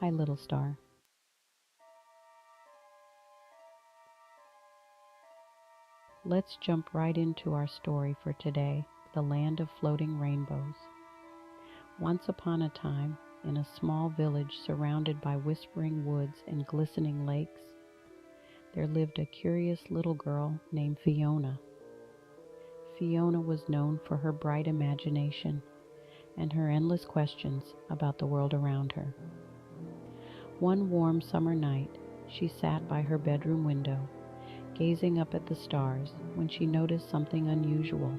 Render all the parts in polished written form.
Hi, little star. Let's jump right into our story for today, The Land of Floating Rainbows. Once upon a time, in a small village surrounded by whispering woods and glistening lakes, there lived a curious little girl named Fiona. Fiona was known for her bright imagination and her endless questions about the world around her. One warm summer night, she sat by her bedroom window, gazing up at the stars, when she noticed something unusual,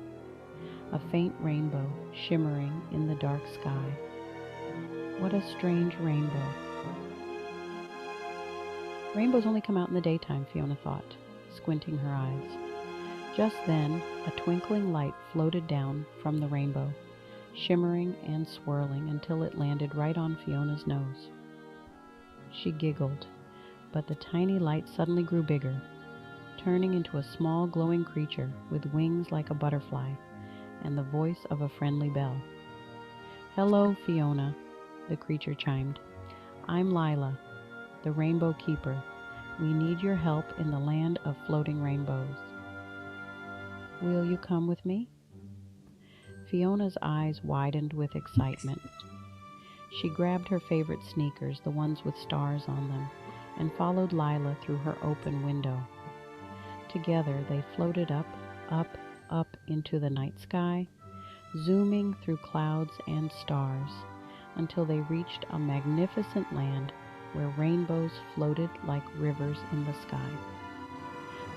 a faint rainbow shimmering in the dark sky. What a strange rainbow. Rainbows only come out in the daytime, Fiona thought, squinting her eyes. Just then, a twinkling light floated down from the rainbow, shimmering and swirling until it landed right on Fiona's nose. She giggled, but the tiny light suddenly grew bigger, turning into a small glowing creature with wings like a butterfly and the voice of a friendly bell. "Hello, Fiona," the creature chimed. "I'm Lila, the Rainbow Keeper. We need your help in the land of floating rainbows. Will you come with me?" Fiona's eyes widened with excitement. She grabbed her favorite sneakers, the ones with stars on them, and followed Lila through her open window. Together they floated up, up, up into the night sky, zooming through clouds and stars, until they reached a magnificent land where rainbows floated like rivers in the sky.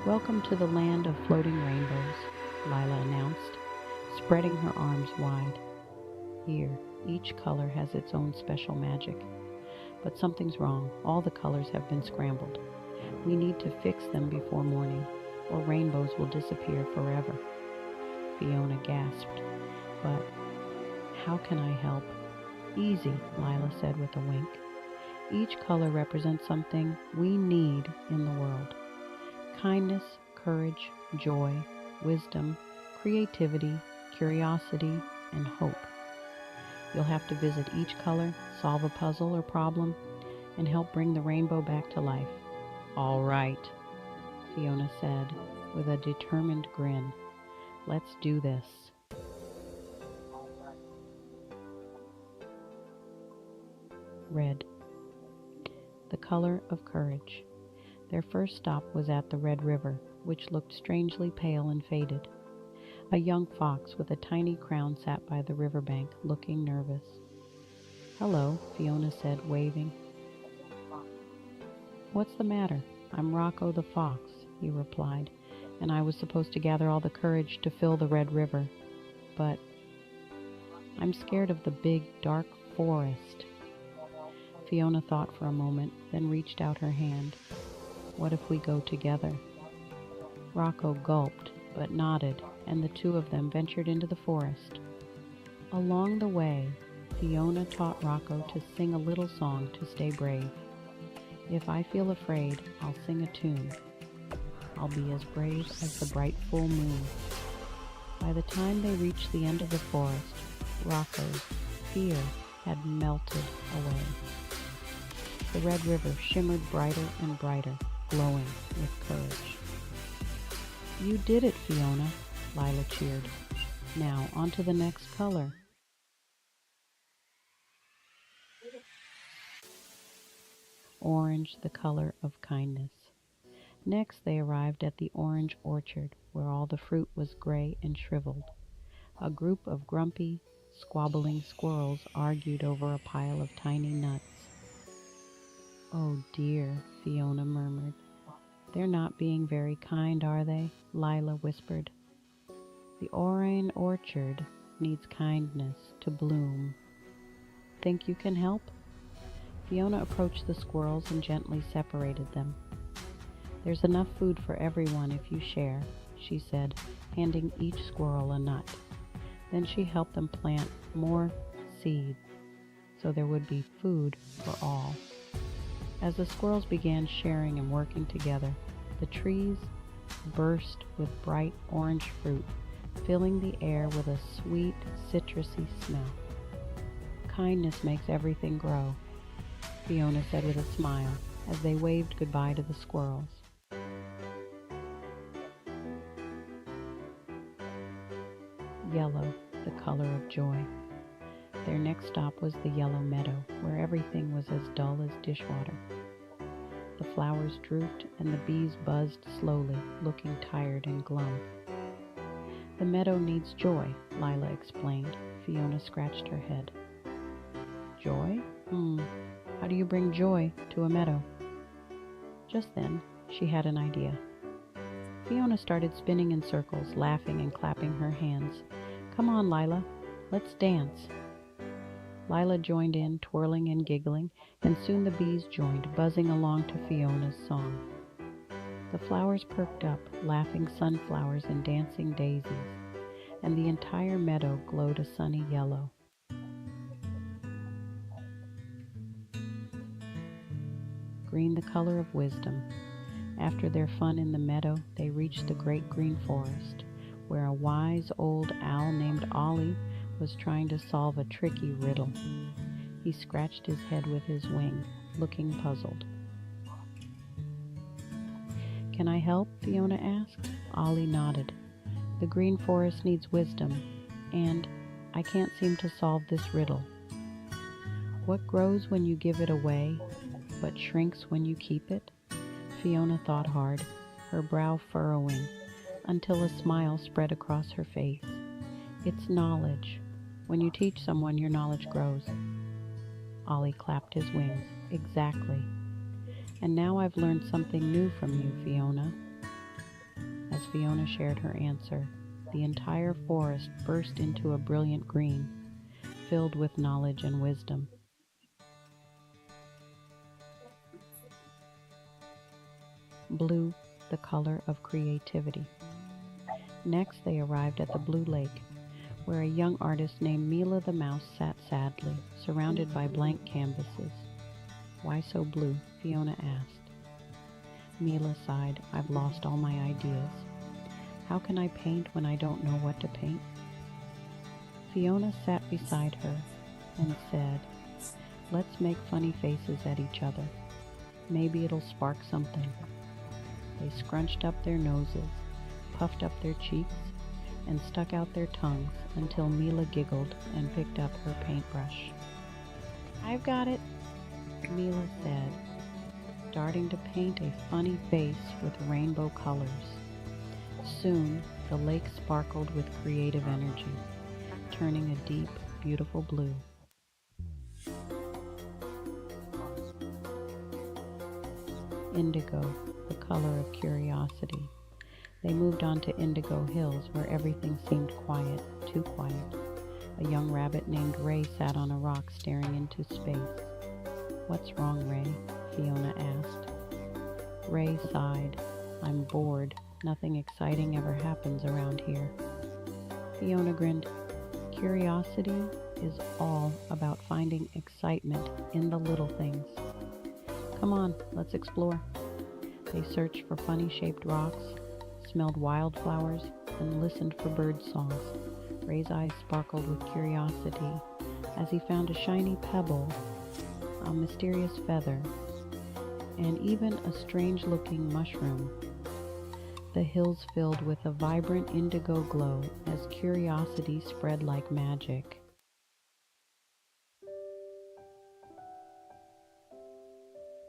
"Welcome to the land of floating rainbows," Lila announced, spreading her arms wide. "Here, each color has its own special magic. But something's wrong. All the colors have been scrambled. We need to fix them before morning, or rainbows will disappear forever." Fiona gasped. "But how can I help?" "Easy," Lila said with a wink. "Each color represents something we need in the world. Kindness, courage, joy, wisdom, creativity, curiosity, and hope. You'll have to visit each color, solve a puzzle or problem, and help bring the rainbow back to life." "All right," Fiona said with a determined grin. "Let's do this." Red, the color of courage. Their first stop was at the Red River, which looked strangely pale and faded. A young fox with a tiny crown sat by the riverbank, looking nervous. "Hello," Fiona said, waving. "What's the matter?" "I'm Rocco the fox," he replied, "and I was supposed to gather all the courage to fill the Red River. But I'm scared of the big, dark forest." Fiona thought for a moment, then reached out her hand. "What if we go together?" Rocco gulped, but nodded, and the two of them ventured into the forest. Along the way, Fiona taught Rocco to sing a little song to stay brave. "If I feel afraid, I'll sing a tune. I'll be as brave as the bright full moon." By the time they reached the end of the forest, Rocco's fear had melted away. The Red River shimmered brighter and brighter, glowing with courage. "You did it, Fiona," Lila cheered. "Now, on to the next color." Orange, the color of kindness. Next they arrived at the orange orchard, where all the fruit was gray and shriveled. A group of grumpy, squabbling squirrels argued over a pile of tiny nuts. "Oh dear," Fiona murmured. "They're not being very kind, are they?" Lila whispered. "The orange orchard needs kindness to bloom. Think you can help?" Fiona approached the squirrels and gently separated them. "There's enough food for everyone if you share," she said, handing each squirrel a nut. Then she helped them plant more seeds, so there would be food for all. As the squirrels began sharing and working together, the trees burst with bright orange fruit, filling the air with a sweet, citrusy smell. Kindness makes everything grow. Fiona said with a smile as they waved goodbye to the squirrels. Yellow, the color of joy. Their next stop was the yellow meadow, where everything was as dull as dishwater. The flowers drooped and the bees buzzed slowly, looking tired and glum. The meadow needs joy, Lila explained. Fiona scratched her head. Joy? How do you bring joy to a meadow? Just then, she had an idea. Fiona started spinning in circles, laughing and clapping her hands. Come on, Lila, let's dance. Lila joined in, twirling and giggling, and soon the bees joined, buzzing along to Fiona's song. The flowers perked up, laughing sunflowers and dancing daisies, and the entire meadow glowed a sunny yellow. Green, the color of wisdom. After their fun in the meadow, they reached the great green forest, where a wise old owl named Ollie was trying to solve a tricky riddle. He scratched his head with his wing, looking puzzled. Can I help? Fiona asked. Ollie nodded. The green forest needs wisdom, and I can't seem to solve this riddle. What grows when you give it away, but shrinks when you keep it? Fiona thought hard, her brow furrowing, until a smile spread across her face. It's knowledge. When you teach someone, your knowledge grows. Ollie clapped his wings. Exactly. And now I've learned something new from you, Fiona. As Fiona shared her answer, the entire forest burst into a brilliant green, filled with knowledge and wisdom. Blue, the color of creativity. Next, they arrived at the Blue Lake, where a young artist named Mila the Mouse sat sadly, surrounded by blank canvases. Why so blue? Fiona asked. Mila sighed. I've lost all my ideas. How can I paint when I don't know what to paint? Fiona sat beside her and said, let's make funny faces at each other. Maybe it'll spark something. They scrunched up their noses, puffed up their cheeks, and stuck out their tongues until Mila giggled and picked up her paintbrush. I've got it, Mila said, starting to paint a funny face with rainbow colors. Soon, the lake sparkled with creative energy, turning a deep, beautiful blue. Indigo, the color of curiosity. They moved on to Indigo Hills, where everything seemed quiet, too quiet. A young rabbit named Ray sat on a rock staring into space. What's wrong, Ray? Fiona asked. Ray sighed. I'm bored. Nothing exciting ever happens around here. Fiona grinned. Curiosity is all about finding excitement in the little things. Come on, let's explore. They searched for funny-shaped rocks, smelled wildflowers, and listened for bird songs. Ray's eyes sparkled with curiosity as he found a shiny pebble, a mysterious feather, and even a strange-looking mushroom. The hills filled with a vibrant indigo glow as curiosity spread like magic.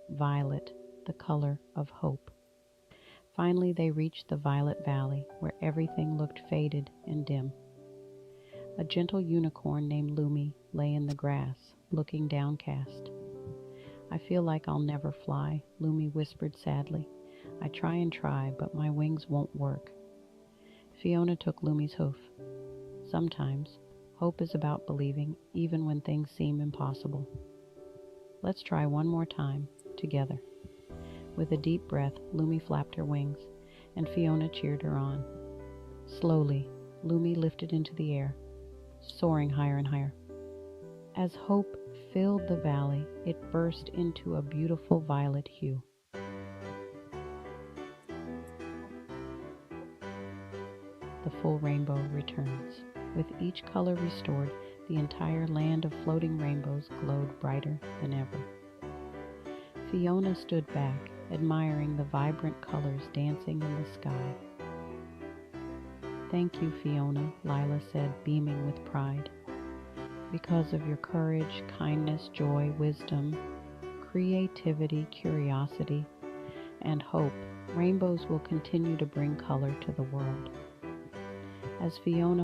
Violet, the color of hope. Finally, they reached the Violet Valley, where everything looked faded and dim. A gentle unicorn named Lumi lay in the grass, looking downcast. I feel like I'll never fly, Lumi whispered sadly. I try and try, but my wings won't work. Fiona took Lumi's hoof. Sometimes, hope is about believing, even when things seem impossible. Let's try one more time, together. With a deep breath, Lumi flapped her wings, and Fiona cheered her on. Slowly, Lumi lifted into the air, soaring higher and higher. As hope filled the valley, it burst into a beautiful violet hue. The full rainbow returns. With each color restored, the entire land of floating rainbows glowed brighter than ever. Fiona stood back, admiring the vibrant colors dancing in the sky. "Thank you, Fiona," Lila said, beaming with pride. "Because of your courage, kindness, joy, wisdom, creativity, curiosity, and hope, rainbows will continue to bring color to the world." As Fiona